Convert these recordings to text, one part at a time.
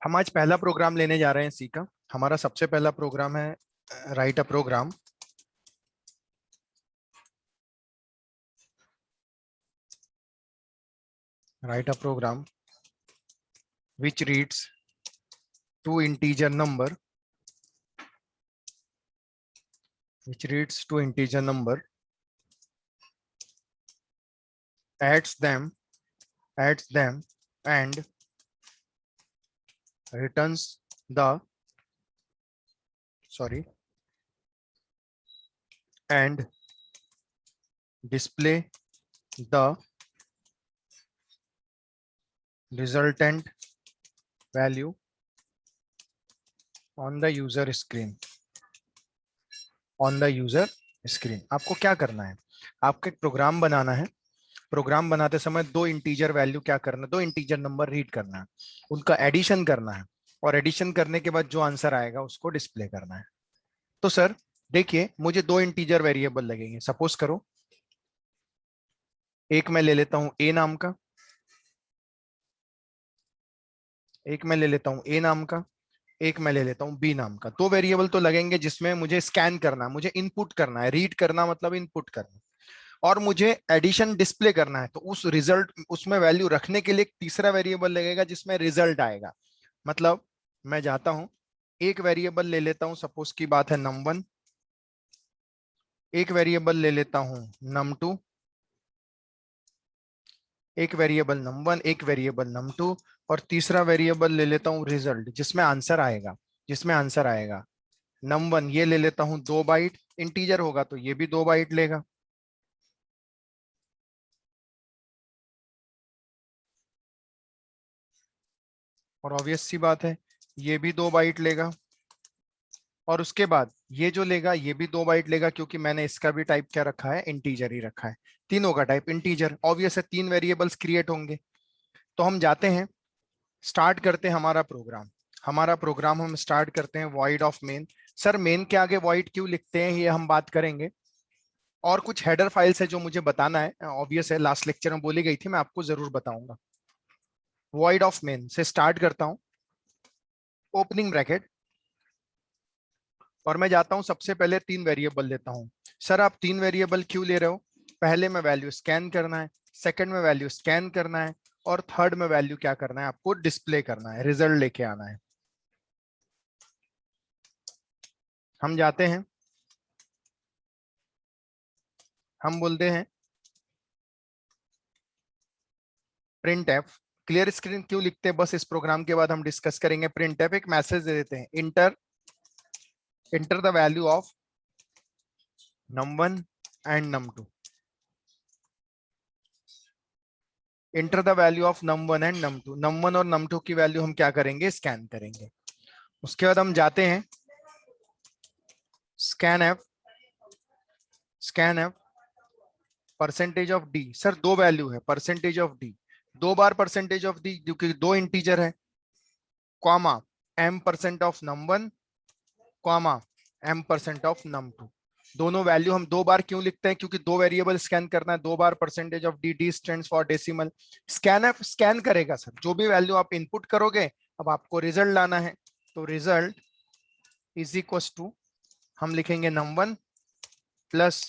हम आज पहला प्रोग्राम लेने जा रहे हैं सी का। हमारा सबसे पहला प्रोग्राम है write a program. Write a program which reads two integer number which reads two integer number adds them and returns the and display the resultant value on the user screen। आपको क्या करना है? आपको एक programme बनाना है। Programme बनाते समय दो इंटीजर वैल्यू क्या करना है, दो इंटीजर नंबर रीड करना है, उनका एडिशन करना है और एडिशन करने के बाद जो आंसर आएगा उसको डिस्प्ले करना है। तो सर देखिए, मुझे दो इंटीजर वेरिएबल लगेंगे। सपोज करो एक मैं ले लेता हूं ए नाम का, एक मैं ले लेता हूं ए नाम का, एक मैं ले लेता हूं बी नाम का। दो वेरिएबल तो लगेंगे जिसमें मुझे स्कैन करना है, मुझे इनपुट करना है। रीड करना मतलब इनपुट करना, और मुझे एडिशन डिस्प्ले करना है। तो उस रिजल्ट उसमें वैल्यू रखने के लिए एक तीसरा वेरिएबल लगेगा जिसमें रिजल्ट आएगा। मतलब मैं जाता हूं, एक वेरिएबल ले लेता हूं, सपोज की बात है num1, एक वेरिएबल ले लेता हूं num2, एक वेरिएबल num1, एक वेरिएबल num2, और तीसरा वेरिएबल ले लेता हूं रिजल्ट जिसमें आंसर आएगा। num1 ये ले लेता हूं 2 बाइट, इंटीजर होगा तो ये भी 2 बाइट लेगा। और ऑब्वियस सी बात है ये भी 2 बाइट लेगा, और उसके बाद ये जो लेगा ये भी 2 बाइट लेगा, क्योंकि मैंने इसका भी टाइप क्या रखा है, इंटीजर ही रखा है। तीनों का टाइप इंटीजर, ऑब्वियस है, 3 वेरिएबल्स क्रिएट होंगे। तो हम जाते हैं, स्टार्ट करते हैं हमारा प्रोग्राम हम स्टार्ट करते हैं void of main. Sir main के आगे वॉइड क्यों लिखते हैं ये हम बात करेंगे। और कुछ हेडर फाइल्स है जो मुझे बताना है, ऑब्वियस है, लास्ट लेक्चर में बोली गई थी, मैं आपको जरूर बताऊंगा। वॉइड ऑफ मेन से स्टार्ट करता हूं, ओपनिंग ब्रैकेट, और मैं जाता हूं सबसे पहले 3 वेरिएबल लेता हूं। सर आप 3 वेरिएबल क्यों ले रहे हो? पहले में वैल्यू स्कैन करना है, सेकंड में वैल्यू स्कैन करना है, और थर्ड में वैल्यू क्या करना है, आपको डिस्प्ले करना है, रिजल्ट लेके आना है। हम जाते हैं, हम बोलते हैं प्रिंट एफ। क्लियर स्क्रीन क्यों लिखते हैं बस इस प्रोग्राम के बाद हम डिस्कस करेंगे। प्रिंट एफ एक मैसेज दे देते हैं, enter the value of num1 and num2। Enter the value of num1 and num2। num1 और num2 की वैल्यू हम क्या करेंगे, स्कैन करेंगे। उसके बाद हम जाते हैं scan F percentage of D. Sir दो वैल्यू है, परसेंटेज ऑफ डी, दो बार परसेंटेज ऑफ डी, क्योंकि दो इंटीजर है, comma m% of num1, comma m% of num2। दोनों वैल्यू हम दो बार क्यों लिखते हैं, क्योंकि दो वेरिएबल स्कैन करना है, दो बार percentage of D, D stands for decimal. Scan F scan करेगा सर, जो भी वैल्यू आप इनपुट करोगे, अब आपको रिजल्ट लाना है, तो रिजल्ट इज इक्वल टू, हम लिखेंगे num1 प्लस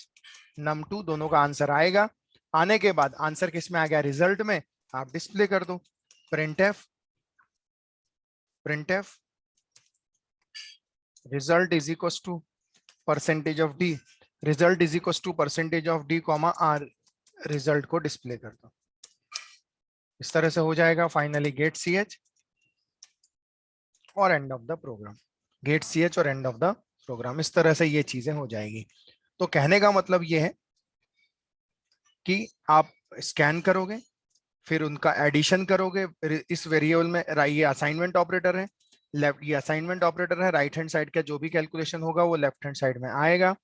num2, दोनों का आंसर आएगा। आने के बाद आंसर किस में आ गया, रिजल्ट में, आप डिस्प्ले कर दो। Printf result is equal to percentage of d, result is equal to percentage of d comma r, result को डिस्प्ले कर दो। इस तरह से हो जाएगा। फाइनली गेट सी एच और एंड ऑफ द प्रोग्राम, गेट सी एच और एंड ऑफ द प्रोग्राम, इस तरह से ये चीजें हो जाएगी। तो कहने का मतलब ये है कि आप स्कैन करोगे, फिर उनका एडिशन करोगे इस वेरिएबल में। ये असाइनमेंट ऑपरेटर है, लेफ्ट ये असाइनमेंट ऑपरेटर है, राइट हैंड साइड का जो भी कैलकुलेशन होगा वो लेफ्ट हैंड साइड में आएगा,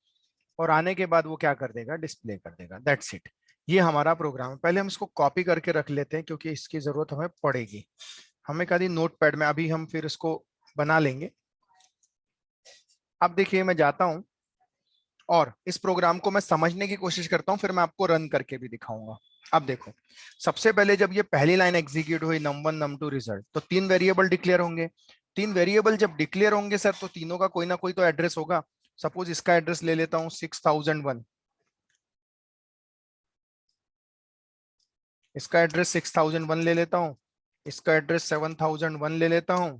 और आने के बाद वो क्या कर देगा, डिस्प्ले कर देगा। दैट्स इट, ये हमारा प्रोग्राम है। पहले हम इसको कॉपी करके रख लेते हैं क्योंकि इसकी जरूरत हमें पड़ेगी। हमें कभी नोटपैड में, अभी हम फिर इसको बना लेंगे। अब देखिए मैं जाता हूं और इस प्रोग्राम को मैं समझने की कोशिश करता हूं, फिर मैं आपको रन करके भी दिखाऊंगा। अब देखो, सबसे पहले जब ये पहली लाइन एग्जीक्यूट हुई num1 num2 रिजल्ट, तो 3 वेरिएबल डिक्लेयर होंगे। 3 वेरिएबल जब डिक्लेयर होंगे सर, तो तीनों का कोई ना कोई तो एड्रेस होगा। सपोज इसका एड्रेस ले लेता हूं 6001, इसका एड्रेस 6001 ले लेता हूं, इसका एड्रेस 7001 ले लेता हूं,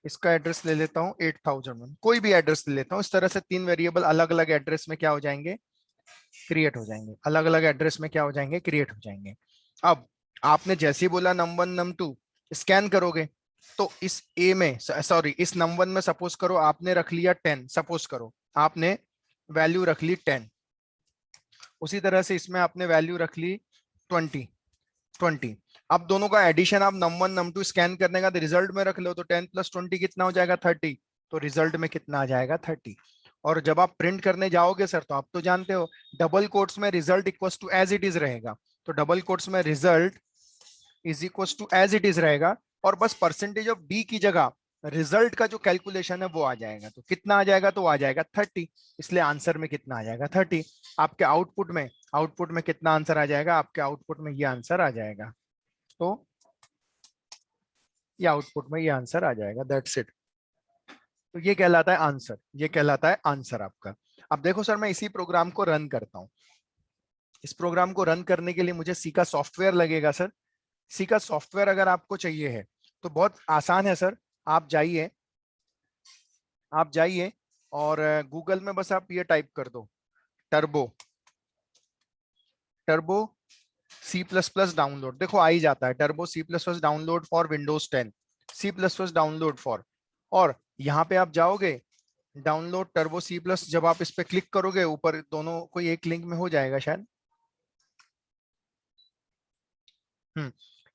इसका एड्रेस ले लेता हूं 8001, कोई भी एड्रेस ले लेता हूं। इस तरह से 3 वेरिएबल अलग अलग एड्रेस में क्या हो जाएंगे, क्रिएट हो जाएंगे। अलग अलग एड्रेस में क्या हो जाएंगे, क्रिएट हो जाएंगे। अब आपने जैसे ही बोला num1 num2 स्कैन करोगे, तो इस ए में, सॉरी इस num1 में सपोज करो आपने रख लिया 10, सपोज करो आपने वैल्यू रख ली 10, उसी तरह से इसमें आपने वैल्यू रख ली 20। अब दोनों का एडिशन आप num1 num2 स्कैन करने का रिजल्ट में रख लो, तो 10 + 20 कितना हो जाएगा, 30। तो रिजल्ट में कितना आ जाएगा, 30। और जब आप प्रिंट करने जाओगे सर, तो आप तो जानते हो डबल कोट्स में result equals to as it is रहेगा। तो डबल कोट्स में result is equals to as it is रहेगा, और बस परसेंटेज ऑफ डी की जगह रिजल्ट का जो कैलकुलेशन है वो आ जाएगा। तो कितना आ जाएगा, तो आ जाएगा 30। इसलिए आंसर में कितना आ जाएगा, 30। आपके आउटपुट में कितना आंसर आ जाएगा, आपके आउटपुट में ये आंसर आ जाएगा। तो ये आउटपुट में ये आंसर आ जाएगा, दैट्स इट। तो ये कहलाता है आंसर, ये कहलाता है आंसर आपका। अब देखो सर, मैं इसी प्रोग्राम को रन करता हूं। इस प्रोग्राम को रन करने के लिए मुझे सी का सॉफ्टवेयर लगेगा सर। सी का सॉफ्टवेयर अगर आपको चाहिए है तो बहुत आसान है सर। आप जाइए, आप जाइए और गूगल में बस आप ये टाइप कर दो, Turbo, Turbo C plus plus download. देखो आ ही जाता है, Turbo C plus plus download for Windows 10, C plus plus download for. और यहाँ पे आप जाओगे, डाउनलोड टर्बो सी प्लस, जब आप इस पे क्लिक करोगे, ऊपर दोनों कोई एक लिंक में हो जाएगा शायद।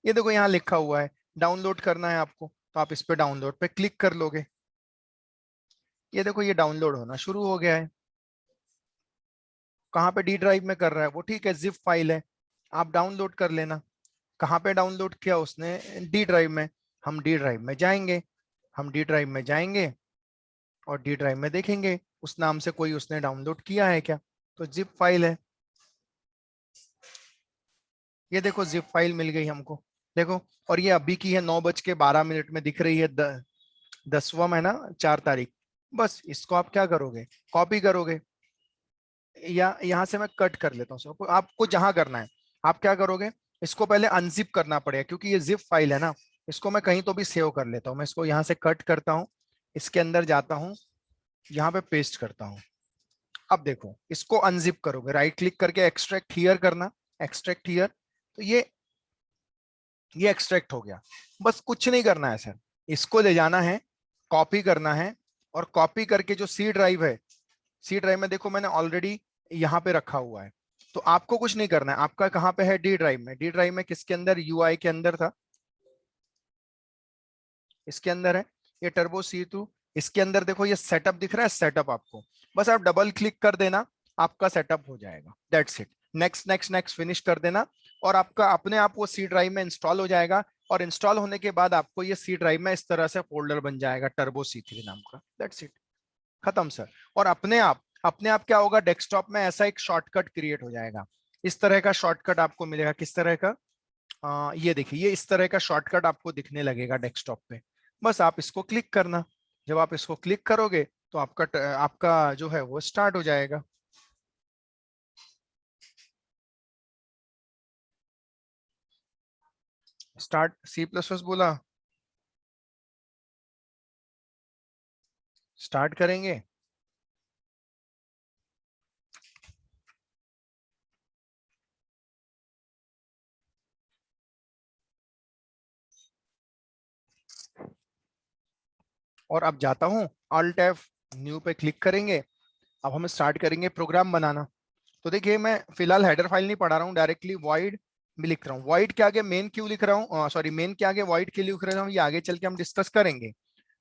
ये देखो यहाँ लिखा हुआ है डाउनलोड करना है आपको, तो आप इस पे डाउनलोड पे क्लिक कर लोगे। ये देखो ये डाउनलोड होना शुरू हो गया है। कहाँ पे, डी ड्राइव में कर रहा है वो, ठीक है, जिप फाइल है, आप डाउनलोड कर लेना। कहाँ पे डाउनलोड किया उसने, डी ड्राइव में। हम डी ड्राइव में जाएंगे, हम डी ड्राइव में जाएंगे और डी ड्राइव में देखेंगे उस नाम से कोई उसने डाउनलोड किया है क्या। तो जिप फाइल है, ये देखो जिप फाइल मिल गई हमको, देखो। और ये अभी की है, 9:12 में दिख रही है, 10वां महीना 4 तारीख। बस इसको आप क्या करोगे, कॉपी करोगे, या यहाँ से मैं कट कर लेता हूँ। आपको जहां करना है आप क्या करोगे, इसको पहले अनजिप करना पड़ेगा क्योंकि ये जिप फाइल है ना। इसको मैं कहीं तो भी सेव कर लेता हूँ। मैं इसको यहाँ से कट करता हूँ, इसके अंदर जाता हूँ, यहाँ पे पेस्ट करता हूँ। अब देखो इसको अनजिप करोगे, राइट क्लिक करके एक्सट्रैक्ट हियर करना, एक्सट्रैक्ट हियर। तो ये एक्सट्रैक्ट हो गया। बस कुछ नहीं करना है सर, इसको ले जाना है, कॉपी करना है, और कॉपी करके जो सी ड्राइव है, सी ड्राइव में देखो मैंने ऑलरेडी यहाँ पे रखा हुआ है। तो आपको कुछ नहीं करना है, आपका कहाँ पे है, डी ड्राइव में। डी ड्राइव में किसके अंदर, यूआई के अंदर था, इसके अंदर है ये टर्बो C2। इसके अंदर देखो ये सेटअप दिख रहा है, सेटअप आपको बस आप डबल क्लिक कर देना, आपका सेटअप हो जाएगा, that's it. Next next next finish कर देना, और आपका अपने आप वो सी ड्राइव में इंस्टॉल हो जाएगा। और इंस्टॉल होने के बाद आपको ये सी ड्राइव में इस तरह से फोल्डर बन जाएगा, टर्बो C3 नाम का, दैट्स इट, खत्म सर। और अपने आप क्या होगा, डेस्कटॉप में ऐसा एक शॉर्टकट क्रिएट हो जाएगा। इस तरह का शॉर्टकट आपको मिलेगा, किस तरह का, ये देखिए, ये इस तरह का शॉर्टकट आपको दिखने लगेगा डेस्कटॉप पे। बस आप इसको क्लिक करना, जब आप इसको क्लिक करोगे तो आपका जो है वो स्टार्ट हो जाएगा। स्टार्ट सी प्लस प्लस बोला, स्टार्ट करेंगे। और अब जाता हूँ, Alt F न्यू पे क्लिक करेंगे। अब हम स्टार्ट करेंगे प्रोग्राम बनाना। तो देखिए मैं फिलहाल हेडर फाइल नहीं पढ़ा रहा हूँ, डायरेक्टली वॉइड भी लिख रहा हूँ। वॉइड के आगे मेन क्यों लिख रहा हूँ, सॉरी मेन के आगे वॉइड क्यों लिख रहा हूँ, ये आगे चल के हम डिस्कस करेंगे।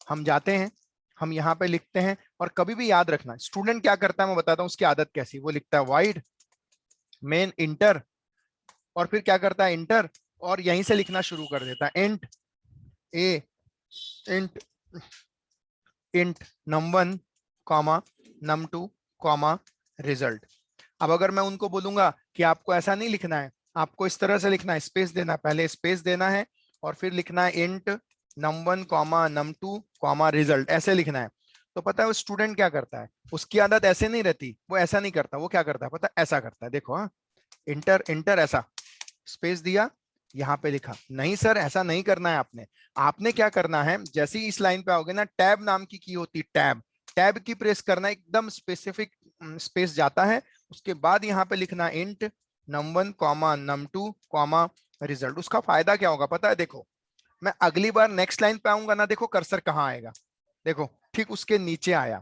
हम जाते हैं, हम यहाँ पे लिखते हैं। और कभी भी याद रखना, स्टूडेंट क्या करता है मैं बताता हूँ उसकी आदत कैसी, वो लिखता है वॉइड मेन इंटर, और फिर क्या करता है, इंटर, और यहीं से लिखना शुरू कर देता है, int A, int int num1 comma num2 comma result. अब अगर मैं उनको बोलूंगा कि आपको ऐसा नहीं लिखना है, आपको इस तरह से लिखना है, स्पेस देना है, पहले स्पेस देना है और फिर लिखना है int num1 comma num2 comma result, ऐसे लिखना है। तो पता है वो स्टूडेंट क्या करता है, उसकी आदत ऐसे नहीं रहती, वो ऐसा नहीं करता, वो क्या करता है पता है, ऐसा करता है। देखो हाँ, इंटर इंटर ऐसा, स्पेस दिया, यहाँ पे लिखा। नहीं सर ऐसा नहीं करना है आपने। आपने क्या करना है, जैसे ही इस लाइन पे आओगे ना, टैब नाम की होती है, टैब, टैब की प्रेस करना, एकदम स्पेसिफिक स्पेस जाता है, उसके बाद यहाँ पे लिखना int num1 comma num2 comma result. उसका फायदा क्या होगा पता है, देखो मैं अगली बार नेक्स्ट लाइन पे आऊंगा ना, देखो कर्सर कहाँ आएगा, देखो ठीक उसके नीचे आया।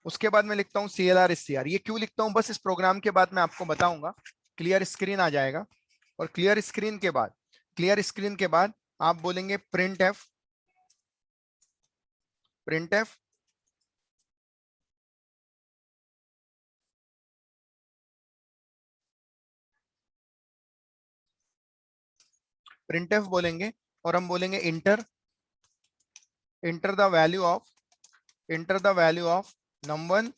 उसके बाद मैं लिखता हूँ CLR SCR। ये क्यों लिखता हूँ, बस इस प्रोग्राम के बाद मैं आपको बताऊंगा। क्लियर स्क्रीन आ जाएगा, और क्लियर स्क्रीन के बाद, क्लियर स्क्रीन के बाद आप बोलेंगे print F, print F print F बोलेंगे, और हम बोलेंगे inter, enter the value of, enter the value of num1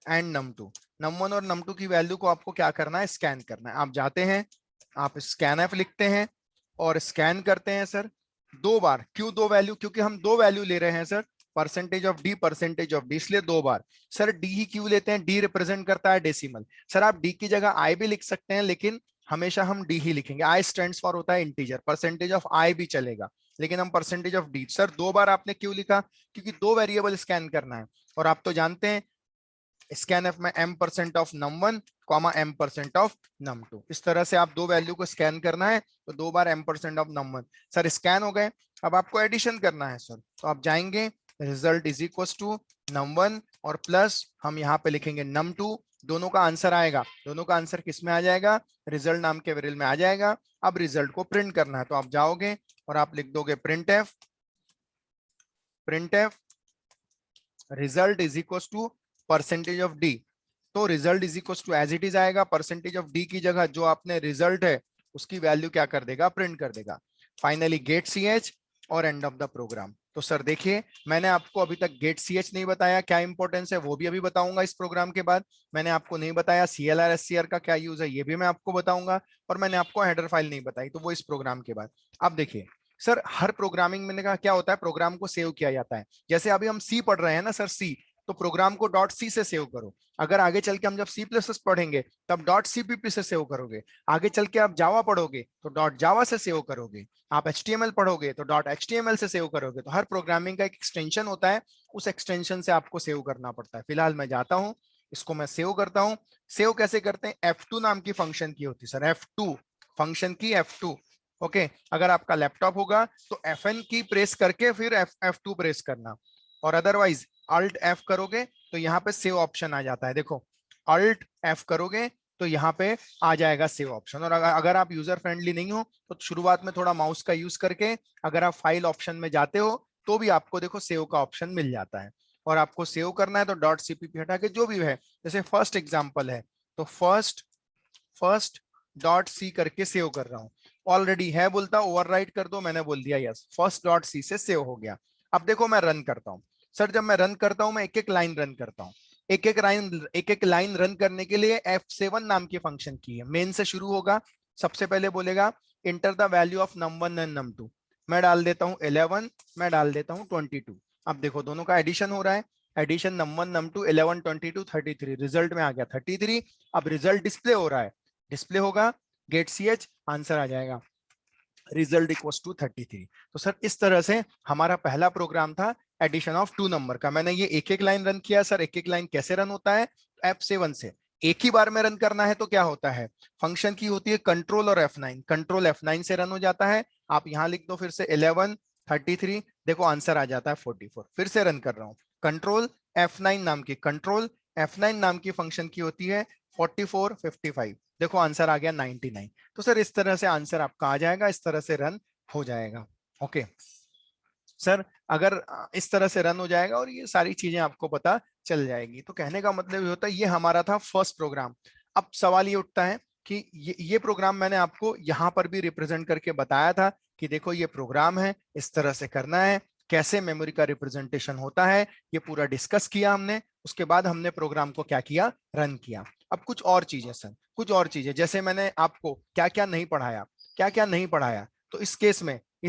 and num2। num1 और num2 की वैल्यू को आपको क्या करना है, स्कैन करना है। आप जाते हैं, आप स्कैन एफ लिखते हैं और स्कैन करते हैं सर 2 बार। क्यों 2 वैल्यू, क्योंकि हम 2 वैल्यू ले रहे हैं sir, percentage of D, percentage of D, इसलिए 2 बार। सर डी ही क्यों लेते हैं, डी रिप्रेजेंट करता है डेसिमल। सर आप डी की जगह आई भी लिख सकते हैं, लेकिन हमेशा हम डी ही लिखेंगे। आई स्टैंड्स फॉर होता है इंटीजर, परसेंटेज ऑफ आई भी चलेगा, लेकिन हम परसेंटेज ऑफ डी। सर 2 बार आपने क्यों लिखा, क्योंकि 2 वेरिएबल स्कैन करना है। और आप तो जानते हैं स्कैन एफ में m% of num1 comma m% of num2, इस तरह से आप 2 वैल्यू को स्कैन करना है, तो 2 बार m% of num1। Sir scan हो गए, अब आपको एडिशन करना है सर, तो आप जाएंगे result is equal to num1 और प्लस हम यहाँ पे लिखेंगे num2, दोनों का आंसर आएगा। दोनों का आंसर किस में आ जाएगा, रिजल्ट नाम के वेरिएबल में आ जाएगा। अब रिजल्ट को प्रिंट करना है, तो आप जाओगे और आप लिख दोगे print F, print F result is equal to percentage of D. तो result is equal to as it is आएगा, परसेंटेज ऑफ डी की जगह जो आपने रिजल्ट है उसकी वैल्यू क्या कर देगा, प्रिंट कर देगा। फाइनली गेट ch और एंड ऑफ द प्रोग्राम। तो सर देखिए, मैंने आपको अभी तक गेट ch नहीं बताया, क्या इंपॉर्टेंस है वो भी अभी बताऊंगा इस प्रोग्राम के बाद। मैंने आपको नहीं बताया CLR SCR का क्या यूज है, ये भी मैं आपको बताऊंगा। और मैंने आपको हेडर फाइल नहीं बताई, तो वो इस प्रोग्राम के बाद। अब देखिए सर, हर प्रोग्रामिंग में का क्या होता है, प्रोग्राम को सेव किया जाता है। जैसे अभी हम सी पढ़ रहे हैं ना सर, सी, तो प्रोग्राम को डॉट सी से सेव करो। अगर आगे चल के हम जब C++ पढ़ेंगे तब डॉट CPP से सेव करोगे। आगे चल के आप जावा पढ़ोगे तो डॉट जावा से सेव करोगे। आप HTML पढ़ोगे तो डॉट HTML से सेव करोगे। तो हर प्रोग्रामिंग का एक एक्सटेंशन होता है, उस एक्सटेंशन से आपको सेव करना पड़ता है। फिलहाल मैं जाता हूँ, इसको मैं सेव करता हूँ। सेव कैसे करते हैं, F2 नाम की फंक्शन की होती है सर, F2 फंक्शन की, F2। ओके, अगर आपका लैपटॉप होगा तो FN की प्रेस करके फिर F2 प्रेस करना, और अदरवाइज Alt F करोगे तो यहाँ पे सेव ऑप्शन आ जाता है। देखो Alt F करोगे तो यहाँ पे आ जाएगा सेव ऑप्शन। और अगर आप यूजर फ्रेंडली नहीं हो तो शुरुआत में थोड़ा माउस का यूज करके अगर आप फाइल ऑप्शन में जाते हो तो भी आपको देखो सेव का ऑप्शन मिल जाता है। और आपको सेव करना है तो डॉट CPP हटा के जो भी है, जैसे फर्स्ट एग्जाम्पल है तो फर्स्ट फर्स्ट डॉट सी करके सेव कर रहा हूं। ऑलरेडी है बोलता, ओवरराइट कर दो, मैंने बोल दिया यस, फर्स्ट डॉट सी से सेव हो गया। अब देखो मैं रन करता हूं। सर जब मैं रन करता हूं मैं एक एक लाइन रन करता हूं। एक एक लाइन रन करने के लिए F7 नाम की फंक्शन की है। मेन से शुरू होगा, सबसे पहले बोलेगा enter the value of num1 and num2। मैं डाल देता हूं 11, मैं डाल देता हूं 22। अब देखो दोनों का एडिशन हो रहा है, एडिशन num1 num2 11 22 33, रिजल्ट में आ गया 33। अब रिजल्ट डिस्प्ले हो रहा है, डिस्प्ले होगा गेट ch, आंसर आ जाएगा रिजल्ट इक्वल्स टू 33। तो सर इस तरह से हमारा पहला प्रोग्राम था एडिशन ऑफ 2 नंबर का। मैंने ये एक एक लाइन रन किया। सर एक एक लाइन कैसे रन होता है, F7 से एक ही बार में रन करना है तो क्या होता है, फंक्शन की होती है कंट्रोल और F9, कंट्रोल F9 से रन हो जाता है। आप यहां लिख दो फिर से 11 33, देखो आंसर आ जाता है 44। फिर से रन कर रहा हूं, कंट्रोल F9 नाम की, कंट्रोल F9 नाम की फंक्शन की होती है 44 55, देखो आंसर आ गया 99। तो सर इस तरह से आंसर आपका आ जाएगा, इस तरह से रन हो जाएगा। ओके सर, अगर इस तरह से रन हो जाएगा और ये सारी चीजें आपको पता चल जाएगी, तो कहने का मतलब ये होता है ये हमारा था फर्स्ट प्रोग्राम। अब सवाल ये उठता है कि ये प्रोग्राम मैंने आपको यहाँ पर भी रिप्रेजेंट करके बताया था कि देखो ये प्रोग्राम है, इस तरह से करना है। कैसे मेमोरी का रिप्रेजेंटेशन होता है, ये पूरा डिस्कस किया हमने। उसके बाद हमने प्रोग्राम को क्या किया, रन किया। अब कुछ और चीजें सर, कुछ और चीजें, जैसे मैंने आपको क्या क्या नहीं पढ़ाया, क्या क्या नहीं पढ़ाया, तो इस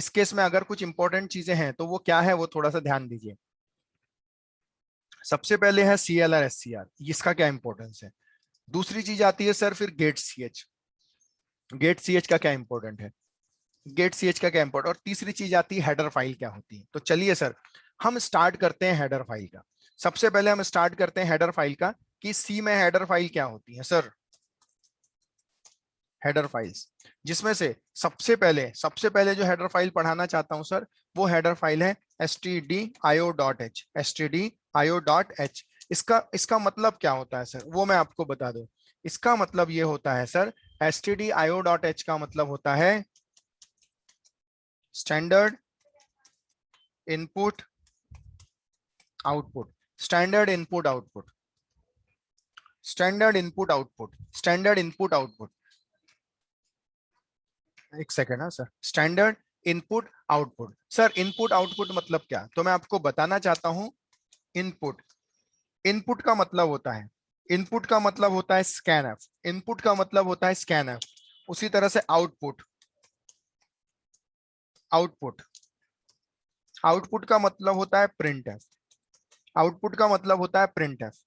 केस में अगर कुछ इंपॉर्टेंट चीजें हैं तो वो क्या है, वो थोड़ा सा ध्यान दीजिए। सबसे पहले है CLR SCR, इसका क्या इंपॉर्टेंस है। दूसरी चीज आती है सर फिर गेट CH, गेट CH का क्या इंपॉर्टेंट है, गेट CH का क्या इंपॉर्टेंट, और तीसरी चीज आती है हेडर फाइल क्या होती है। तो चलिए सर हम स्टार्ट करते हैं हेडर फाइल का। सबसे पहले हम स्टार्ट करते हैं हेडर फाइल का, कि सी में हेडर फाइल क्या होती है सर। हेडर फाइल्स, जिसमें से सबसे पहले जो हेडर फाइल पढ़ाना चाहता हूं सर, वो हेडर फाइल है stdio.h, stdio.h। इसका मतलब क्या होता है सर, वो मैं आपको बता दूं। इसका मतलब ये होता है सर, stdio.h का मतलब होता है standard input output, standard input output, standard input output, standard input output. एक सेकेंड है sir, standard input output. Sir input output मतलब क्या, तो मैं आपको बताना चाहता हूं। इनपुट, इनपुट का मतलब होता है, इनपुट का मतलब होता है स्कैनफ, इनपुट का मतलब होता है स्कैनफ। उसी तरह से आउटपुट, आउटपुट, आउटपुट का मतलब होता है प्रिंटफ, आउटपुट का मतलब होता है प्रिंटफ।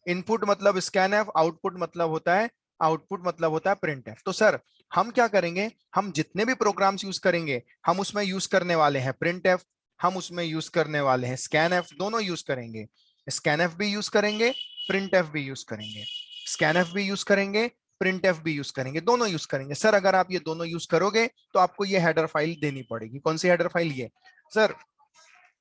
इनपुट मतलब स्कैनफ, आउटपुट मतलब होता है, आउटपुट मतलब होता है प्रिंटफ। तो सर हम क्या करेंगे, हम जितने भी प्रोग्राम्स यूज करेंगे, हम उसमें यूज करने वाले हैं प्रिंटफ, हम उसमें यूज करने वाले हैं स्कैनफ, दोनों यूज करेंगे। स्कैनफ भी यूज करेंगे, प्रिंटफ भी यूज करेंगे, स्कैनफ भी यूज करेंगे, प्रिंटफ भी यूज करेंगे, दोनों यूज करेंगे। सर अगर आप ये दोनों यूज करोगे तो आपको ये हेडर फाइल देनी पड़ेगी। कौन सी हेडर फाइल, ये सर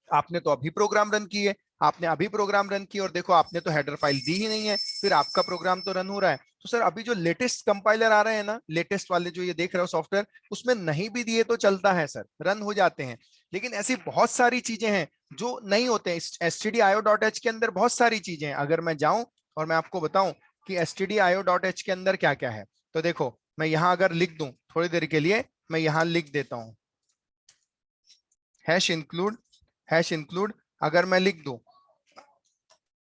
आपने तो अभी प्रोग्राम रन किए, आपने अभी प्रोग्राम रन किया और देखो आपने तो हेडर फाइल दी ही नहीं है, फिर आपका प्रोग्राम तो रन हो रहा है। तो सर अभी जो लेटेस्ट कंपाइलर आ रहे हैं ना, लेटेस्ट वाले जो ये देख रहे हो सॉफ्टवेयर, उसमें नहीं भी दिए तो चलता है सर, रन हो जाते हैं। लेकिन ऐसी बहुत सारी चीजें हैं जो नहीं होते हैं। stdio.h के अंदर बहुत सारी चीजें हैं। अगर मैं जाऊं और मैं आपको बताऊं कि stdio.h के अंदर क्या क्या है, तो देखो मैं यहां अगर लिख दूं थोड़ी देर के लिए, मैं यहां लिख देता हूं हैश इंक्लूड, हैश इंक्लूड, अगर मैं लिख दूं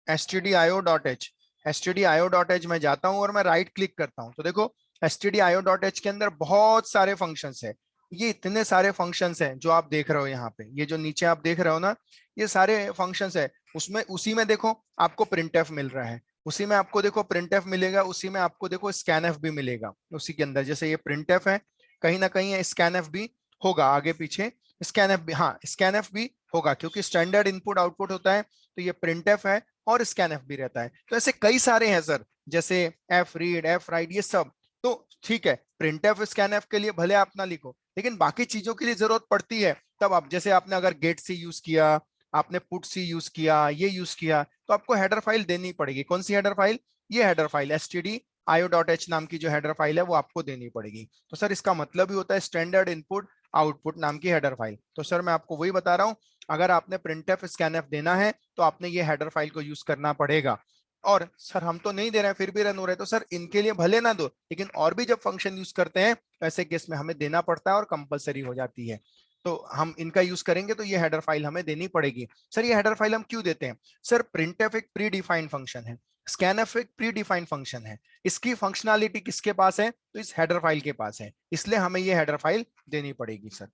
stdio.h, stdio.h में जाता हूं और मैं राइट क्लिक करता हूं, तो देखो stdio.h के अंदर बहुत सारे फंक्शंस है। ये इतने सारे फंक्शंस हैं जो आप देख रहे हो यहाँ पे, ये जो नीचे आप देख रहे हो ना, ये सारे फंक्शंस है। उसमें उसी में देखो आपको printf मिल रहा है, उसी में आपको देखो printf मिलेगा, उसी में आपको देखो scanf भी मिलेगा उसी के अंदर। जैसे ये printf है, कहीं ना कहीं ये scanf भी होगा आगे पीछे, scanf भी, हाँ scanf भी होगा क्योंकि स्टैंडर्ड इनपुट आउटपुट होता है। तो ये printf है और स्कैनफ भी रहता है। तो ऐसे कई सारे हैं सर, जैसे एफ रीड, एफ राइट, ये सब। तो ठीक है, प्रिंटफ स्कैनफ के लिए भले आप ना लिखो, लेकिन बाकी चीजों के लिए जरूरत पड़ती है। तब आप जैसे आपने अगर गेट सी यूज किया, आपने पुट सी यूज किया, ये यूज किया, तो आपको हेडर फाइल देनी पड़ेगी। कौन सी हेडर फाइल, ये हेडर फाइल stdio.h नाम की जो हेडर फाइल है वो आपको देनी पड़ेगी। तो सर इसका मतलब ही होता है स्टैंडर्ड इनपुट आउटपुट नाम की हेडर फाइल। तो सर मैं आपको वही बता रहा हूं, अगर आपने प्रिंटफ स्कैनफ देना है तो आपने ये हेडर फाइल को यूज करना पड़ेगा। और सर हम तो नहीं दे रहे हैं फिर भी रन हो रहे हैं, तो सर इनके लिए भले ना दो, लेकिन और भी जब फंक्शन यूज करते हैं तो ऐसे केस में हमें देना पड़ता है और कंपलसरी हो जाती है। तो हम इनका यूज करेंगे तो ये हेडर फाइल हमें देनी पड़ेगी। सर ये हेडर फाइल हम क्यों देते हैं, सर प्रिंटफ एक प्री डिफाइंड फंक्शन है, स्कैनफ एक प्री डिफाइंड फंक्शन है, इसकी फंक्शनैलिटी किसके पास है, तो इस हेडर फाइल के पास है, इसलिए हमें ये हेडर फाइल देनी पड़ेगी। सर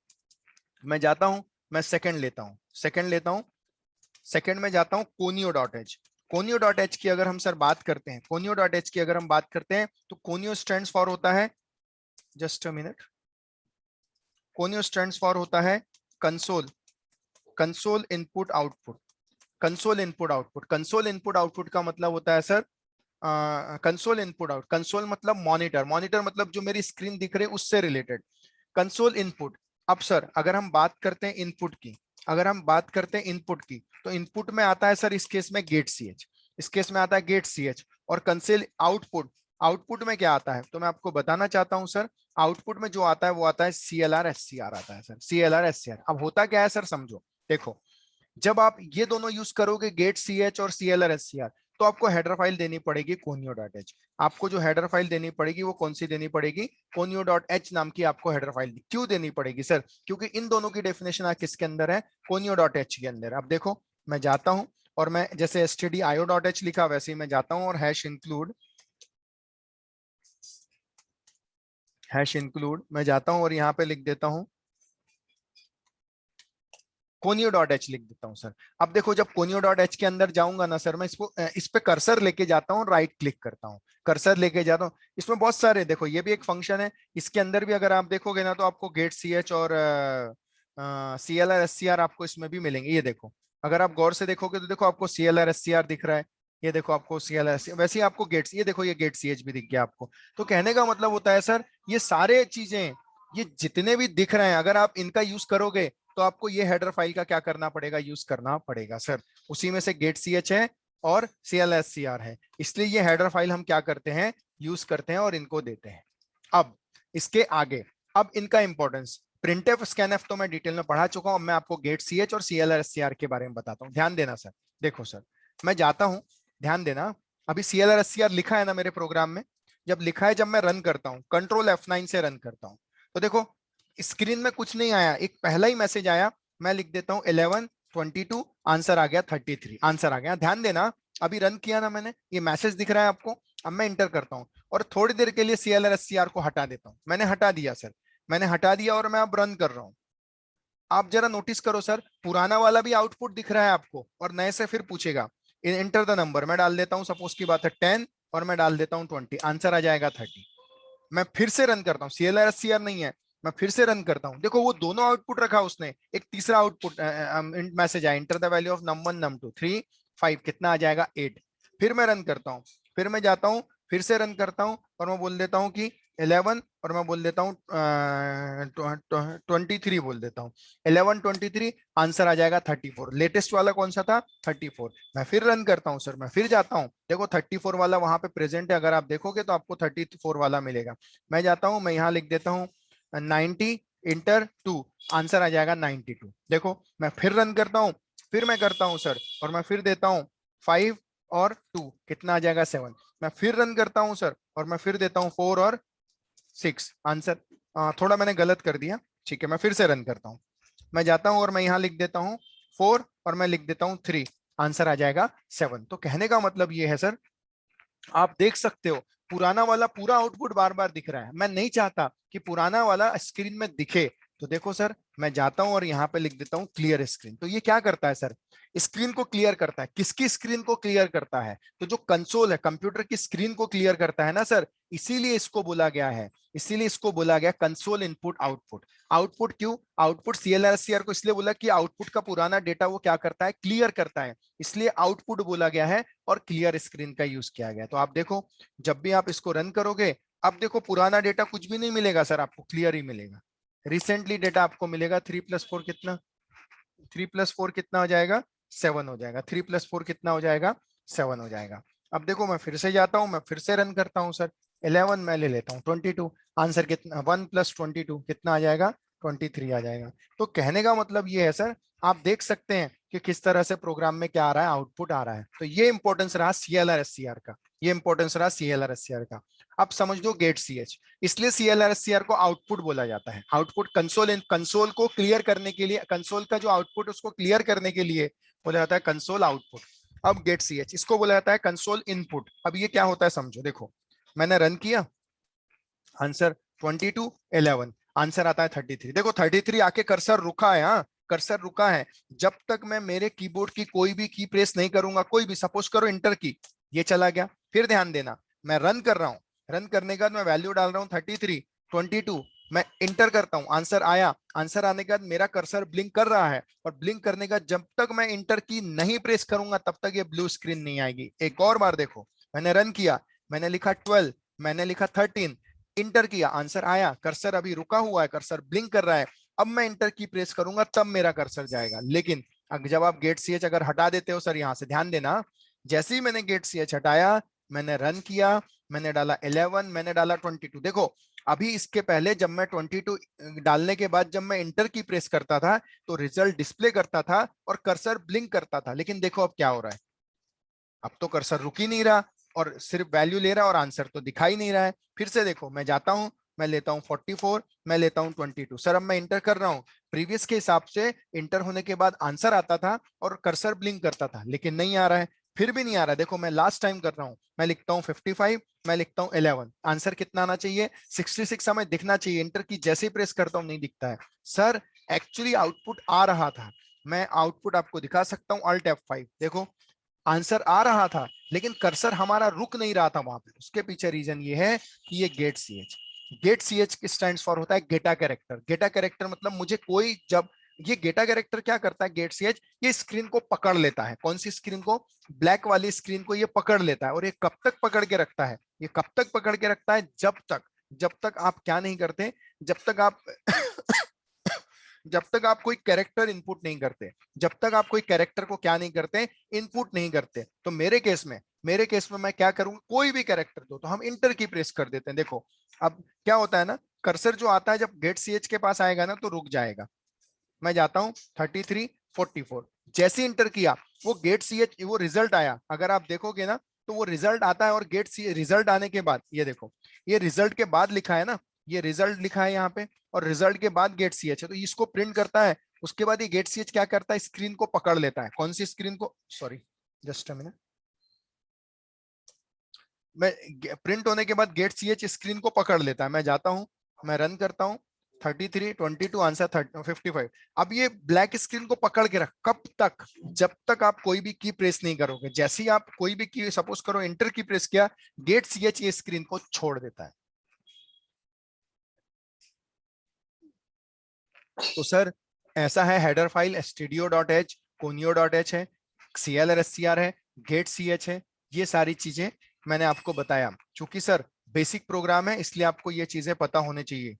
मैं जाता हूं, मैं सेकंड लेता हूं, सेकंड लेता हूं, सेकंड में जाता हूं conio.h। conio.h की अगर हम सर बात करते हैं, conio.h की अगर हम बात करते हैं तो conio स्टैंड्स फॉर होता है, just a minute, conio stands for होता है console, console input output, console input output. Console input output का मतलब होता है sir console input out, console मतलब मॉनिटर, मॉनिटर मतलब जो मेरी स्क्रीन दिख रही है उससे रिलेटेड, कंसोल इनपुट। अब सर अगर हम बात करते हैं इनपुट की, अगर हम बात करते हैं इनपुट की, तो इनपुट में आता है सर इस केस में गेट CH, इस केस में आता है गेट CH। और कंसोल आउटपुट, आउटपुट में क्या आता है, तो मैं आपको बताना चाहता हूं सर, आउटपुट में जो आता है वो आता है CLR SCR आता है सर, CLR SCR। अब होता क्या है सर समझो, देखो जब आप ये दोनों यूज करोगे गेट CH और CLR SCR, तो आपको हेडर फाइल देनी पड़ेगी conio.h। आपको जो हेडर फाइल देनी पड़ेगी वो कौन सी देनी पड़ेगी, conio.h नाम की आपको हेडर फाइल। क्यों देनी पड़ेगी सर, क्योंकि इन दोनों की डेफिनेशन किसके अंदर है, conio.h के अंदर। अब देखो मैं जाता हूं और मैं जैसे stdio.h लिखा वैसे ही मैं जाता हूं और हैश इंक्लूड मैं जाता हूं और यहाँ पे लिख देता हूं conio.h लिख देता हूं सर। अब देखो जब conio.h के अंदर जाऊंगा ना सर, मैं इसको इस पे कर्सर लेके जाता हूं, राइट क्लिक करता हूं, कर्सर लेके जाता हूं। इसमें बहुत सारे, देखो ये भी एक फंक्शन है, इसके अंदर भी अगर आप देखोगे ना तो आपको गेट सी एच और C L R S C R आपको इसमें भी मिलेंगे। ये देखो अगर आप गौर से देखोगे तो देखो आपको C L R S C R दिख रहा है, ये देखो आपको सी एल आर एस, वैसे ही आपको गेट्स, ये देखो ये गेट सी एच भी दिख गया आपको। तो कहने का मतलब होता है सर, ये सारे चीजें, ये जितने भी दिख रहे हैं अगर आप इनका यूज करोगे तो आपको ये हेडर फाइल का क्या करना पड़ेगा, यूज करना पड़ेगा सर। उसी में से गेट सी एच है और C L S C R है, इसलिए ये हेडर फाइल हम क्या करते हैं, यूज करते हैं और इनको देते हैं। अब इसके आगे, अब इनका इंपॉर्टेंस, प्रिंटफ स्कैनफ तो मैं डिटेल में पढ़ा चुका हूं, मैं आपको गेट सी एच और C L S C R के बारे में बताता हूं। ध्यान देना सर, देखो सर मैं जाता हूं, ध्यान देना, अभी C L S C R लिखा है ना मेरे प्रोग्राम में, जब लिखा है, जब मैं रन करता हूं कंट्रोल F9 से रन करता हूं तो देखो स्क्रीन में कुछ नहीं आया, एक पहला ही मैसेज आया, मैं लिख देता हूं 11 22, आंसर आ गया 33, आंसर आ गया। ध्यान देना अभी रन किया ना मैंने, ये मैसेज दिख रहा है आपको। अब मैं इंटर करता हूं और थोड़ी देर के लिए CLR SCR को हटा देता हूं। मैंने हटा दिया सर, मैंने हटा दिया और मैं अब रन कर रहा हूं। आप जरा नोटिस करो सर, पुराना वाला भी आउटपुट दिख रहा है आपको और नए से फिर पूछेगा एंटर द नंबर, मैं डाल देता हूं सपोज की बात है 10 और मैं डाल देता हूं 20, आंसर आ जाएगा 30। मैं फिर से रन करता हूँ, CLR SCR नहीं है, मैं फिर से रन करता हूँ, देखो वो दोनों आउटपुट रखा उसने, एक तीसरा आउटपुट मैसेज आया, enter the value of num1 num2 3 5, कितना आ जाएगा 8। फिर मैं रन करता हूँ, फिर मैं जाता हूँ, फिर से रन करता हूँ और मैं बोल देता हूँ कि 11 और मैं बोल देता हूँ 23 बोल देता हूँ, 11 23, आंसर आ जाएगा 34। लेटेस्ट वाला कौन सा था, 34। मैं फिर रन करता हूँ सर, मैं फिर जाता हूँ, देखो 34 वाला वहां पे प्रेजेंट है, अगर आप देखोगे तो आपको 34 वाला मिलेगा। मैं जाता हूं, मैं यहाँ लिख देता हूँ 90 इंटर 2, आंसर आ जाएगा 92। देखो मैं फिर रन करता हूँ, फिर मैं करता हूँ सर और मैं फिर देता हूँ 5 और 2, कितना आ जाएगा 7। मैं फिर रन करता हूँ सर और मैं फिर देता हूँ 4 और 6, आंसर थोड़ा मैंने गलत कर दिया, ठीक है मैं फिर से रन करता हूँ। मैं जाता हूँ और मैं यहाँ लिख देता हूँ 4 और मैं लिख देता हूँ 3, आंसर आ जाएगा 7। तो कहने का मतलब ये है सर, आप देख सकते हो पुराना वाला पूरा आउटपुट बार बार दिख रहा है, मैं नहीं चाहता कि पुराना वाला स्क्रीन में दिखे। तो देखो सर मैं जाता हूं और यहाँ पे लिख देता हूँ क्लियर स्क्रीन। तो ये क्या करता है सर, स्क्रीन को क्लियर करता है। किसकी स्क्रीन को क्लियर करता है, तो जो कंसोल है, कंप्यूटर की स्क्रीन को क्लियर करता है ना सर, इसीलिए इसको बोला गया है, इसीलिए इसको बोला गया कंसोल इनपुट आउटपुट। आउटपुट क्यों, आउटपुट CLR SCR को इसलिए बोला कि आउटपुट का पुराना डेटा वो क्या करता है, क्लियर करता है, इसलिए आउटपुट बोला गया है और क्लियर स्क्रीन का यूज किया गया। तो आप देखो जब भी आप इसको रन करोगे, अब देखो पुराना डेटा कुछ भी नहीं मिलेगा सर, आपको क्लियर ही मिलेगा। रिसेंटली डेटा आपको मिलेगा 3+4 कितना, 3+4 कितना हो जाएगा, 7 हो जाएगा। 3+4 कितना हो जाएगा, 7 हो जाएगा। अब देखो मैं फिर से जाता हूं, मैं फिर से रन करता हूं सर, 11 मैं ले लेता हूँ 22, आंसर कितना, 1+22 कितना आ जाएगा, 23 आ जाएगा। तो कहने का मतलब ये है सर, आप देख सकते हैं कि किस तरह से प्रोग्राम में क्या आ रहा है, आउटपुट आ रहा है। तो ये इंपॉर्टेंस रहा CLR SCR का, ये इंपॉर्टेंस रहा CLR SCR का। अब समझ लो गेट सी एच, इसलिए CLR SCR को आउटपुट बोला जाता है। आउटपुट कंसोल, इन कंसोल को क्लियर करने के लिए, कंसोल का जो आउटपुट उसको क्लियर करने के लिए बोला जाता है कंसोल आउटपुट। अब गेट सी एच, इसको बोला जाता है कंसोल इनपुट। अब ये क्या होता है समझो, देखो मैंने रन किया, आंसर 22 11, आंसर आता है 33। देखो 33 आके कर्सर रुका है, हाँ कर्सर रुका है। जब तक मैं मेरे कीबोर्ड की कोई भी की प्रेस नहीं करूंगा, कोई भी, सपोज करो इंटर की, ये चला गया। फिर ध्यान देना मैं रन कर रहा हूं, रन करने के बाद मैं वैल्यू डाल रहा हूं 33 22, मैं इंटर करता हूं, आंसर आया। आंसर आने के बाद मेरा कर्सर ब्लिंक कर रहा है और ब्लिंक करने का जब तक मैं इंटर की नहीं प्रेस करूंगा तब तक ये ब्लू स्क्रीन नहीं आएगी। एक और बार देखो, मैंने रन किया, मैंने लिखा 12, मैंने लिखा 13, इंटर किया, आंसर आया, कर्सर अभी रुका हुआ है, कर्सर ब्लिंक कर रहा है। अब मैं इंटर की प्रेस करूंगा तब मेरा कर्सर जाएगा। लेकिन जब आप गेट सी एच अगर हटा देते हो सर, यहां से ध्यान देना, जैसे ही मैंने गेट सी एच हटाया, मैंने रन किया, मैंने डाला 11, मैंने डाला 22, देखो अभी इसके पहले जब मैं 22 डालने के बाद जब मैं इंटर की प्रेस करता था तो रिजल्ट डिस्प्ले करता था और कर्सर ब्लिंक करता था। लेकिन देखो अब क्या हो रहा है, अब तो कर्सर रुक ही नहीं रहा और सिर्फ वैल्यू ले रहा है और आंसर तो दिखाई नहीं रहा है। फिर से देखो, मैं जाता हूं, मैं लेता हूं 44, मैं लेता हूं 22। सर अब मैं इंटर कर रहा हूं, प्रीवियस के हिसाब से इंटर होने के बाद आंसर आता था और कर्सर ब्लिंक करता था, लेकिन नहीं आ रहा है, फिर भी नहीं आ रहा है। देखो मैं लास्ट टाइम कर रहा हूं, मैं लिखता हूं 55, मैं लिखता हूं 11, आंसर कितना आना चाहिए 66 हमें दिखना चाहिए। इंटर की जैसे ही प्रेस करता हूं नहीं दिखता है। सर एक्चुअली आउटपुट आ रहा था, मैं आउटपुट आपको दिखा सकता हूं, Alt F5 देखो, आंसर आ रहा था लेकिन कर्सर हमारा रुक नहीं रहा था वहां पे। उसके पीछे रीजन ये है कि ये get C H, get C H stand for होता है गेटा कैरेक्टर। गेटा कैरेक्टर मतलब मुझे कोई जब, ये गेटा कैरेक्टर क्या करता है, गेट सी एच ये स्क्रीन को पकड़ लेता है। कौन सी स्क्रीन को, ब्लैक वाली स्क्रीन को ये पकड़ लेता है। और ये कब तक पकड़ के रखता है, ये कब तक पकड़ के रखता है, जब तक आप क्या नहीं करते, जब तक आप जब तक आप कोई कैरेक्टर इनपुट नहीं करते, जब तक आप कोई कैरेक्टर को क्या नहीं करते, इनपुट नहीं करते। तो मेरे केस में मैं क्या करूंगा, कोई भी कैरेक्टर दो तो हम इंटर की प्रेस कर देते हैं। देखो अब क्या होता है ना, कर्सर जो आता है जब गेट सी एच के पास आएगा ना तो रुक जाएगा। मैं जाता हूं 33, 44, जैसे इंटर किया वो गेट सी एच, वो रिजल्ट आया, अगर आप देखोगे ना तो वो रिजल्ट आता है। और गेट सी रिजल्ट आने के बाद ये देखो, ये रिजल्ट के बाद लिखा है ना, ये रिजल्ट लिखा है यहाँ पे, और रिजल्ट के बाद गेट सी एच है, तो इसको प्रिंट करता है। उसके बाद ये गेट सी एच क्या करता है, स्क्रीन को पकड़ लेता है। कौन सी स्क्रीन को, सॉरी जस्ट अ मिनट, मैं प्रिंट होने के बाद गेट सी एच स्क्रीन को पकड़ लेता है। मैं जाता हूं, मैं रन करता हूं, 33, 22 आंसर 55। अब ये ब्लैक स्क्रीन को पकड़ के रख, कब तक, जब तक आप कोई भी की प्रेस नहीं करोगे। जैसे ही आप कोई भी की, सपोज करो एंटर की प्रेस किया, गेट सी एच ये स्क्रीन को छोड़ देता है। तो सर ऐसा है, हेडर फाइल stdio.h, conio.h है, clrscr है, गेट सी एच है, ये सारी चीजें मैंने आपको बताया। क्योंकि सर बेसिक प्रोग्राम है इसलिए आपको ये चीजें पता होने चाहिए।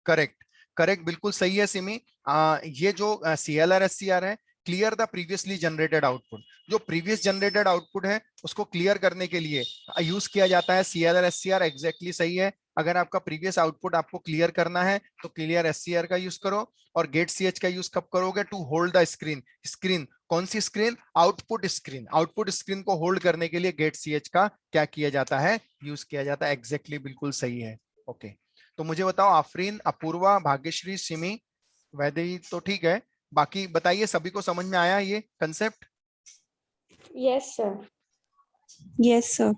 करेक्ट, करेक्ट, बिल्कुल सही है सिमी। ये जो CLR SCR है, clear the previously generated output, जो प्रीवियस जनरेटेड आउटपुट है उसको क्लियर करने के लिए यूज किया जाता है CLR SCR। एग्जैक्टली सही है, अगर आपका प्रीवियस आउटपुट आपको क्लियर करना है तो क्लियर SCR का यूज करो। और गेट सी एच का यूज कब करोगे, to hold the screen. Screen कौन सी screen, output screen, output screen को होल्ड करने के लिए गेट सी एच का क्या किया जाता है, यूज किया जाता है। एग्जैक्टली बिल्कुल सही है। ओके तो मुझे बताओ, आफरीन, अपूर्वा, भाग्यश्री, सिमी, वैदेही तो ठीक है, बाकी बताइए सभी को समझ में आया ये concept? Yes, sir. Yes, sir.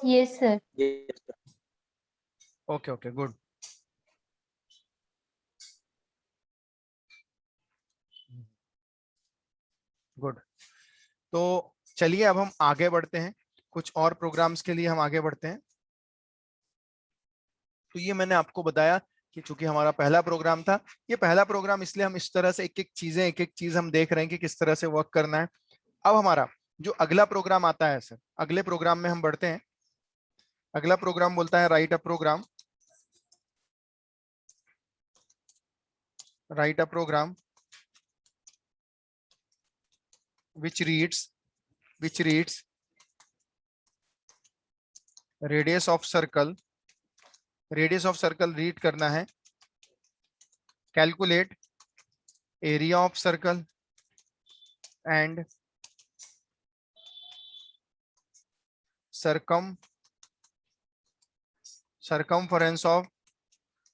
Yes, sir. Okay okay good. Good, तो चलिए अब हम आगे बढ़ते हैं, कुछ और प्रोग्राम्स के लिए हम आगे बढ़ते हैं। तो ये मैंने आपको बताया कि चूंकि हमारा पहला प्रोग्राम था, ये पहला प्रोग्राम इसलिए हम इस तरह से एक एक चीज हम देख रहे हैं कि किस तरह से वर्क करना है। अब हमारा जो अगला प्रोग्राम आता है सर, अगले प्रोग्राम में हम बढ़ते हैं। अगला प्रोग्राम बोलता है write a program, write a program which reads radius of circle, radius of circle read करना है, calculate area of circle and circumference of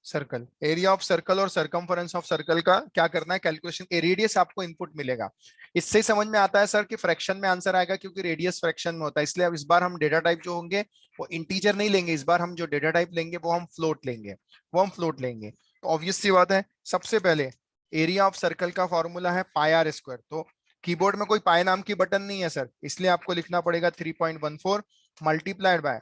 circle. Area of circle और सरकमफरेंस ऑफ सर्कल का क्या करना है, कैलकुलेशन। रेडियस आपको input मिलेगा, इससे समझ में आता है सर कि फ्रैक्शन में आंसर आएगा, क्योंकि रेडियस फ्रैक्शन में होता है। इसलिए अब इस बार हम डेटा टाइप जो होंगे वो इंटीजर नहीं लेंगे, इस बार हम जो डेटा टाइप लेंगे वो हम फ्लोट लेंगे। तो ऑब्वियस सी बात है, सबसे पहले एरिया ऑफ सर्कल का फॉर्मूला है पाई आर स्क्वायर। तो कीबोर्ड में कोई पाई नाम की बटन नहीं है सर, इसलिए आपको लिखना पड़ेगा 3.14 मल्टीप्लाइड बाय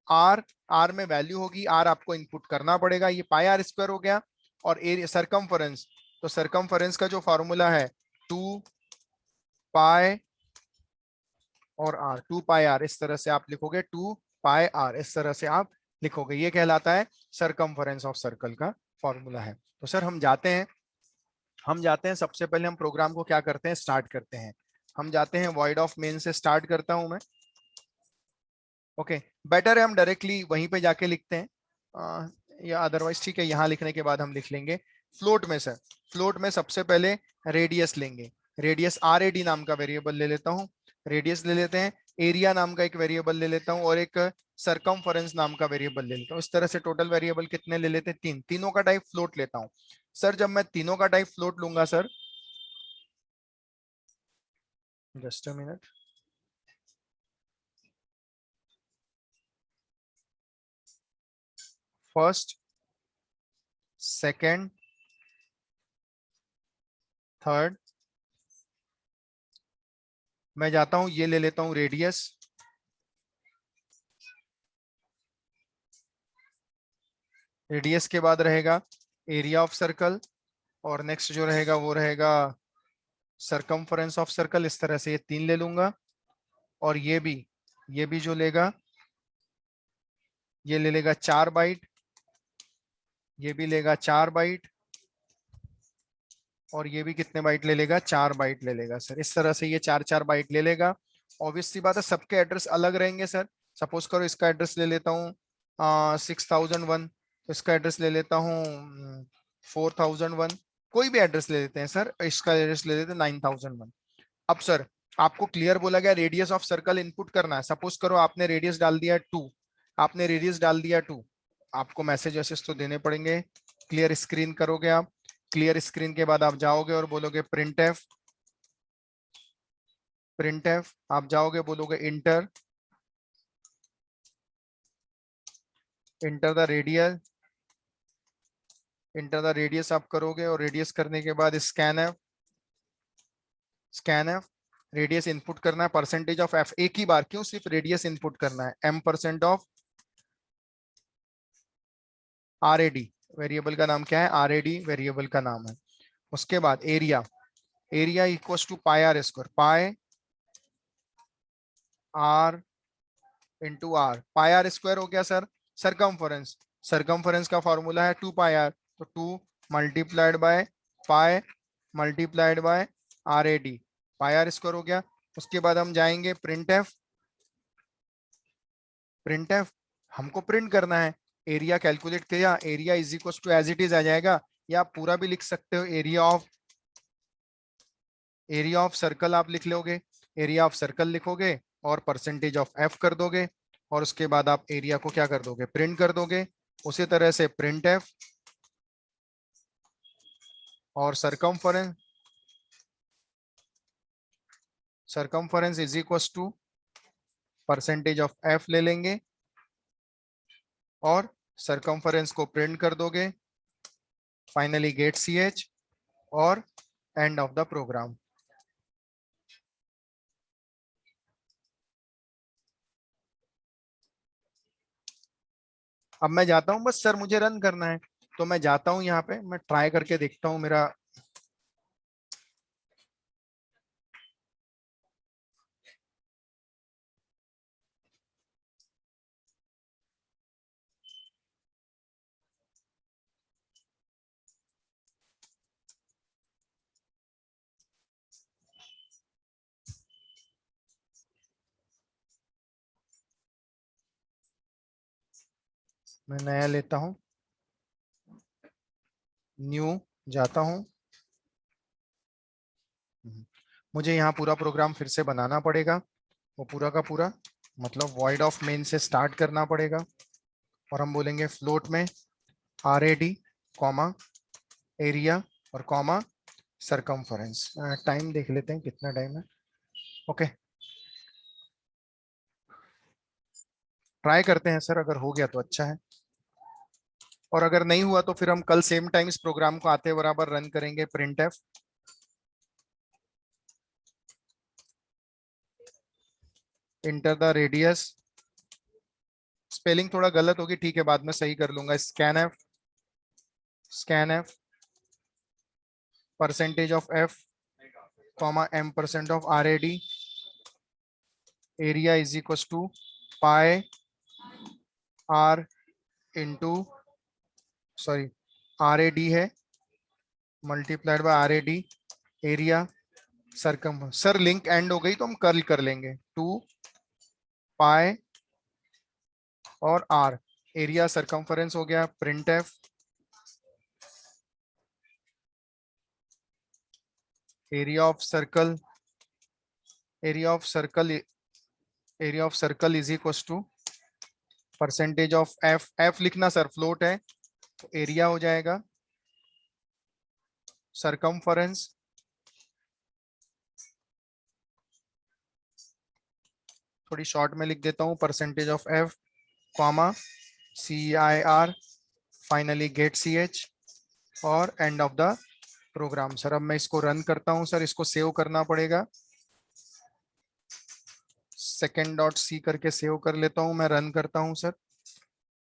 आर। आर में वैल्यू होगी, आर आपको इनपुट करना पड़ेगा, ये पाई आर स्क्वायर हो गया। और एरिया सरकमफरेंस, तो सरकमफरेंस का जो फॉर्मूला है 2 पाई और आर, 2 पाई आर, इस तरह से आप लिखोगे, 2 पाई आर इस तरह से आप लिखोगे, ये कहलाता है सरकमफरेंस ऑफ सर्कल का फॉर्मूला है। तो सर हम जाते हैं सबसे पहले हम प्रोग्राम को क्या करते हैं, स्टार्ट करते हैं। हम जाते हैं वॉइड ऑफ मेन से स्टार्ट करता हूं मैं। ओके बेटर है हम डायरेक्टली वहीं पे जाके लिखते हैं, या अदरवाइज ठीक है, यहाँ लिखने के बाद हम लिख लेंगे फ्लोट में। सर फ्लोट में सबसे पहले रेडियस लेंगे, रेडियस RAD नाम का वेरिएबल ले लेता हूँ, रेडियस ले लेते हैं, एरिया नाम का एक वेरिएबल ले लेता हूँ और एक सरकमफरेंस नाम का वेरिएबल ले लेता हूँ। इस तरह से टोटल वेरिएबल कितने ले लेते हैं? 3। तीनों का टाइप फ्लोट लेता हूँ। सर जब मैं तीनों का टाइप फ्लोट लूंगा sir, just a minute, first, second, third, मैं जाता हूं ये ले लेता हूं रेडियस, रेडियस के बाद रहेगा एरिया ऑफ सर्कल और नेक्स्ट जो रहेगा वो रहेगा सरकमफरेंस ऑफ सर्कल। इस तरह से ये 3 ले लूंगा और ये भी जो लेगा ये ले लेगा 4 बाइट, ये भी लेगा 4 बाइट और ये भी कितने बाइट ले लेगा? 4 बाइट ले लेगा सर। इस तरह से ये 4 बाइट ले लेगा। ऑब्वियस सी बात है सबके एड्रेस अलग रहेंगे सर। सपोज करो इसका एड्रेस ले लेता हूँ 6001, तो इसका एड्रेस ले लेता हूँ 4001, कोई भी एड्रेस ले लेते हैं सर, इसका एड्रेस ले लेते हैं 9001। अब सर आपको क्लियर बोला गया रेडियस ऑफ सर्कल इनपुट करना है। सपोज करो आपने रेडियस डाल दिया 2, आपने रेडियस डाल दिया 2, आपको मैसेज वैसेज तो देने पड़ेंगे। क्लियर स्क्रीन करोगे आप, क्लियर स्क्रीन के बाद आप जाओगे और बोलोगे प्रिंट एफ, प्रिंट एफ, आप जाओगे बोलोगे inter, enter the radius, enter the radius आप करोगे और रेडियस करने के बाद scan F, scan F, radius input करना है, परसेंटेज ऑफ एफ एक ही बार, क्यों सिर्फ रेडियस इनपुट करना है, m% ऑफ RAD, वेरिएबल का नाम क्या है? RAD वेरिएबल का नाम है। उसके बाद area, area equals to pi R square, pi R into R, pi R square हो गया सर सरकमफरेंस, सरकमफरेंस का फॉर्मूला है 2 पाई आर, तो 2 multiplied by pi multiplied by RAD, pi R square हो गया। उसके बाद हम जाएंगे प्रिंट एफ, प्रिंट एफ हमको प्रिंट करना है, एरिया कैलकुलेट किया, area is equal to as it is आ जाएगा, या आप पूरा भी लिख सकते हो, एरिया ऑफ सर्कल आप लिख लोगे, एरिया ऑफ सर्कल लिखोगे और परसेंटेज ऑफ एफ कर दोगे और उसके बाद आप एरिया को क्या कर दोगे? प्रिंट कर दोगे। उसी तरह से प्रिंट एफ और circumference, circumference is equal to percentage of F ले लेंगे और सरकमफरेंस को प्रिंट कर दोगे, फाइनली गेट CH और एंड ऑफ द प्रोग्राम। अब मैं जाता हूं, बस सर मुझे रन करना है, तो मैं जाता हूं यहाँ पे, मैं ट्राई करके देखता हूं मेरा मैं नया लेता हूं, न्यू जाता हूं, मुझे यहाँ पूरा प्रोग्राम फिर से बनाना पड़ेगा, वो पूरा का पूरा, मतलब वॉइड ऑफ मेन से स्टार्ट करना पड़ेगा और हम बोलेंगे फ्लोट में RAD कॉमा एरिया और कॉमा सरकमफरेंस। टाइम देख लेते हैं कितना टाइम है। ओके ट्राई करते हैं सर, अगर हो गया तो अच्छा है और अगर नहीं हुआ तो फिर हम कल सेम टाइम इस प्रोग्राम को आते बराबर रन करेंगे। Print F, enter the radius, spelling थोड़ा गलत होगी ठीक है, बाद में सही कर लूंगा, scan F, scan F, percentage of F comma m% of RAD, area is equal to pi R into, sorry RAD है, multiplied by RAD, area circum, sir link end हो गई तो हम कर्ल कर लेंगे, 2 पाई और R, एरिया सरकमफरेंस हो गया। Print F, area of circle is equal to percentage of F, F लिखना सर, फ्लोट है तो एरिया हो जाएगा सरकमफरेंस थोड़ी शॉर्ट में लिख देता हूँ, percentage of F comma CIR finally get CH और end of the program. Sir अब मैं इसको रन करता हूँ सर, इसको सेव करना पड़ेगा, second.c करके सेव कर लेता हूँ, मैं रन करता हूँ सर।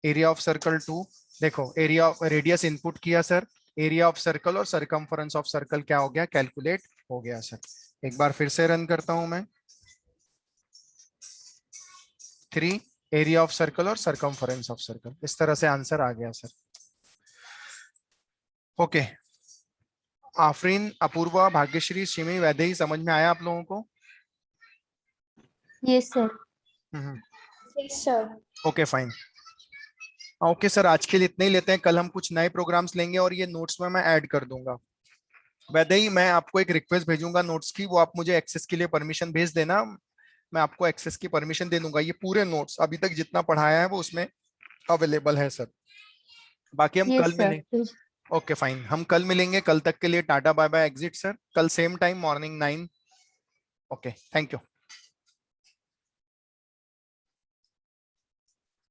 एरिया ऑफ सर्कल 2, देखो एरिया ऑफ रेडियस इनपुट किया सर, एरिया ऑफ सर्कल और सरकमफरेंस ऑफ सर्कल क्या हो गया, कैलकुलेट हो गया सर। एक बार फिर से रन करता हूं मैं, 3 एरिया ऑफ सर्कल और सरकमफरेंस ऑफ सर्कल, इस तरह से आंसर आ गया सर। ओके, आफरीन, अपूर्वा, भाग्यश्री, सिमी, वैदेही, समझ में आया आप लोगों को? Yes, sir. Yes, sir. Okay fine. Okay sir, आज के लिए इतने ही लेते हैं, कल हम कुछ नए प्रोग्राम्स लेंगे और ये नोट्स में मैं ऐड कर दूंगा। वैदेही, मैं आपको एक रिक्वेस्ट भेजूंगा नोट्स की, वो आप मुझे एक्सेस के लिए परमिशन भेज देना, मैं आपको एक्सेस की परमिशन दे दूंगा। ये पूरे नोट्स अभी तक जितना पढ़ाया है वो उसमें अवेलेबल है सर। बाकी हम Yes, कल sir. मिलेंगे। ओके फाइन, हम कल मिलेंगे, कल तक के लिए tata bye bye, exit sir, कल same time morning 9। Okay, thank you.